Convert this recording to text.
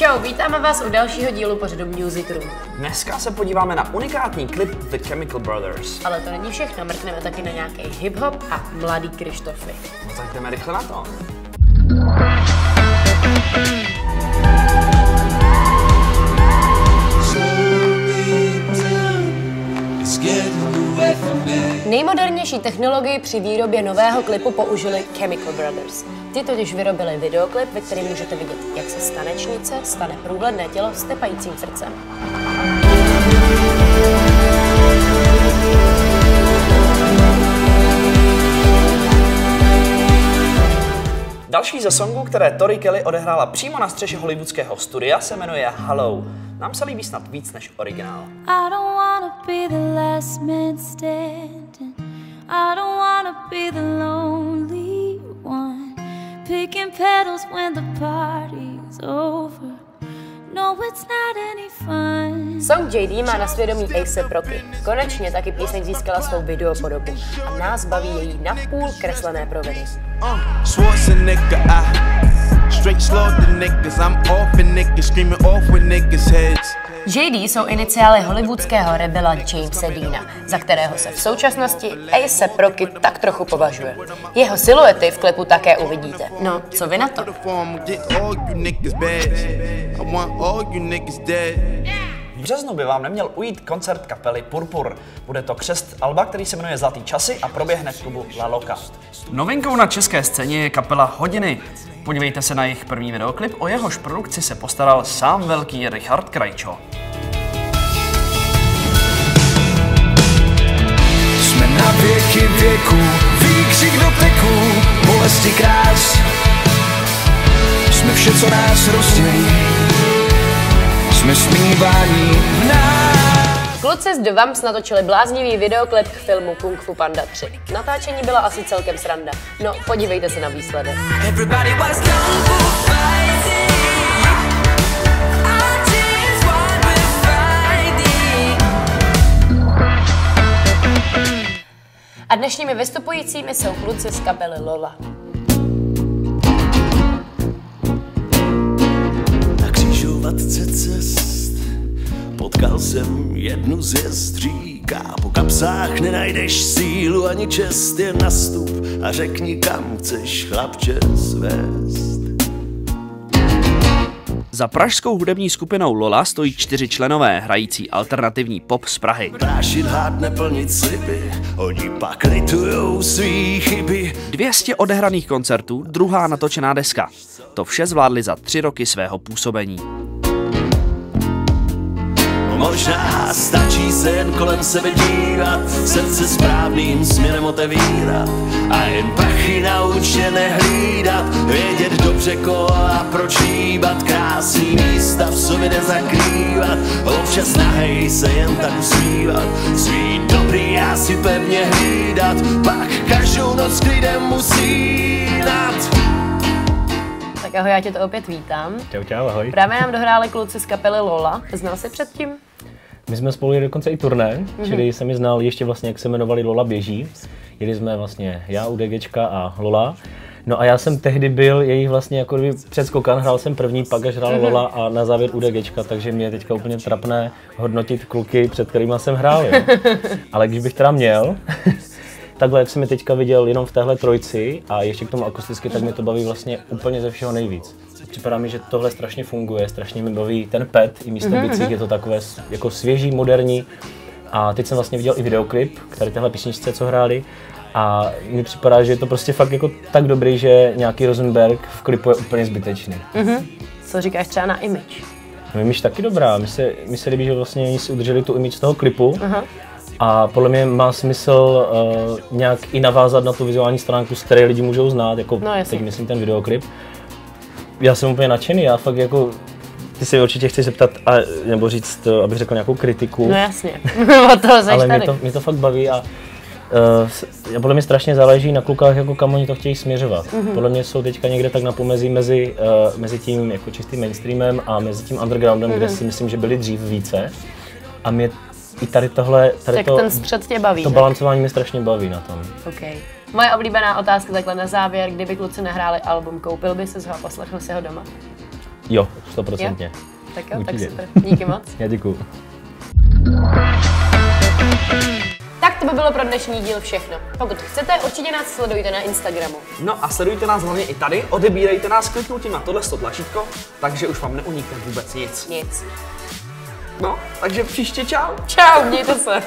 Čau, vítáme vás u dalšího dílu pořadu Music Room. Dneska se podíváme na unikátní klip The Chemical Brothers. Ale to není všechno, mrkneme taky na nějaký hip-hop a mladý Krištofy. No tak jdeme rychle na to. Nejmodernější technologii při výrobě nového klipu použili Chemical Brothers. Ty totiž vyrobili videoklip, ve kterém můžete vidět, jak se z tanečnice stane průhledné tělo s tepajícím srdcem. Další ze songů, které Tori Kelly odehrála přímo na střeše hollywoodského studia, se jmenuje Hello. Nám se líbí snad víc než originál. I don't wanna be the last man standing. I don't wanna be the lonely one. Picking petals when the party's over. No, it's not any fun. Song JD má na svědomí A$AP Rocky. Konečně taky píseň získala svou videopodobu a nás baví její napůl kreslené provedy. JD jsou iniciály hollywoodského rebela Jamesa Deana, za kterého se v současnosti A$AP Rocky tak trochu považuje. Jeho siluety v klipu také uvidíte. No, co vy na to? V březnu by vám neměl ujít koncert kapely Purpur. Bude to křest alba, který se jmenuje Zlatý časy a proběhne v klubu La Loca. Novinkou na české scéně je kapela Hodiny. Podívejte se na jejich první videoklip, o jehož produkci se postaral sám velký Richard Krajčo. Jsme na věky věku, výkřik do teku, bolesti krás. Jsme vše, co nás rozdělí, jsme smívání v nás. Kluci z The Vamps natočili bláznivý videoklip k filmu Kung Fu Panda 3. Natáčení byla asi celkem sranda. No, podívejte se na výsledek. A dnešními vystupujícími jsou kluci z kapely Lola. Na křižovatce cest potkal jsem jednu z jezdříká. Po kapsách nenajdeš sílu ani čest, jen nastup a řekni, kam chceš, chlapče, svést. Za pražskou hudební skupinou Lola stojí 4 členové, hrající alternativní pop z Prahy. Prášit hád, neplnit sliby, oni pak litujou svý chyby. 200 odehraných koncertů, druhá natočená deska. To vše zvládli za 3 roky svého působení. Možná stačí se jen kolem sebe dívat, srdce správným směrem otevírat a jen prachy naučené hlídat, vědět dobře koho a proč hýbat, krásný místa v sobě nezakrývat, občas nahej se jen tak usmívat, svý dobrý já si pevně hlídat, pak každou noc klidem usínat. Tak ahoj, já tě to opět vítám. Čau, ahoj. Právě nám dohráli kluci z kapely Lola. Znal jsi předtím? My jsme spolu jeli dokonce i turné, čili jsem ji znal ještě vlastně, jak se jmenovali Lola běží. Jeli jsme vlastně já, UDGčka a Lola. No a já jsem tehdy byl jejich vlastně jako kdyby předskokan, hrál jsem první, pak až hrál Lola a na závěr UDGčka, takže mě je teďka úplně trapné hodnotit kluky, před kterými jsem hrál. Jo. Ale když bych teda měl, takhle, jak jsem je teďka viděl jenom v téhle trojici a ještě k tomu akusticky, tak mě to baví vlastně úplně ze všeho nejvíc. Připadá mi, že tohle strašně funguje, strašně mi baví ten pad i místo bicích, je to takové jako svěží, moderní. A teď jsem vlastně viděl i videoklip k tady téhle písničce, co hráli. A mi připadá, že je to prostě fakt jako tak dobrý, že nějaký Rosenberg v klipu je úplně zbytečný. Co říkáš třeba na image? No, image taky dobrá, mi se líbí, že vlastně oni si udrželi tu image z toho klipu. A podle mě má smysl nějak i navázat na tu vizuální stránku, z které lidi můžou znát, jako teď myslím ten videoklip. Já jsem úplně nadšený, já fakt jako, ty se určitě chceš zeptat, nebo říct, abych řekl nějakou kritiku. No jasně, od toho seš ale tady. mě to fakt baví a podle mě strašně záleží na klukách, jako kam oni to chtějí směřovat. Podle mě jsou teďka někde tak na pomezí mezi tím jako čistým mainstreamem a mezi tím undergroundem, kde si myslím, že byli dřív více. A mě i tady ten střed tě baví, to balancování mě strašně baví na tom. Okay. Moje oblíbená otázka takhle na závěr, kdyby kluci nahráli album, koupil by si ho a poslechl si ho doma? Jo, 100%. Jo? Tak jo, Určitě. tak super. Díky moc. Já děkuju. Tak to by bylo pro dnešní díl všechno. Pokud chcete, určitě nás sledujte na Instagramu. No a sledujte nás hlavně i tady, odebírejte nás kliknutím na tohle tlačítko, takže už vám neunikne vůbec nic. Nic. No, takže příště čau. Čau, mějte se.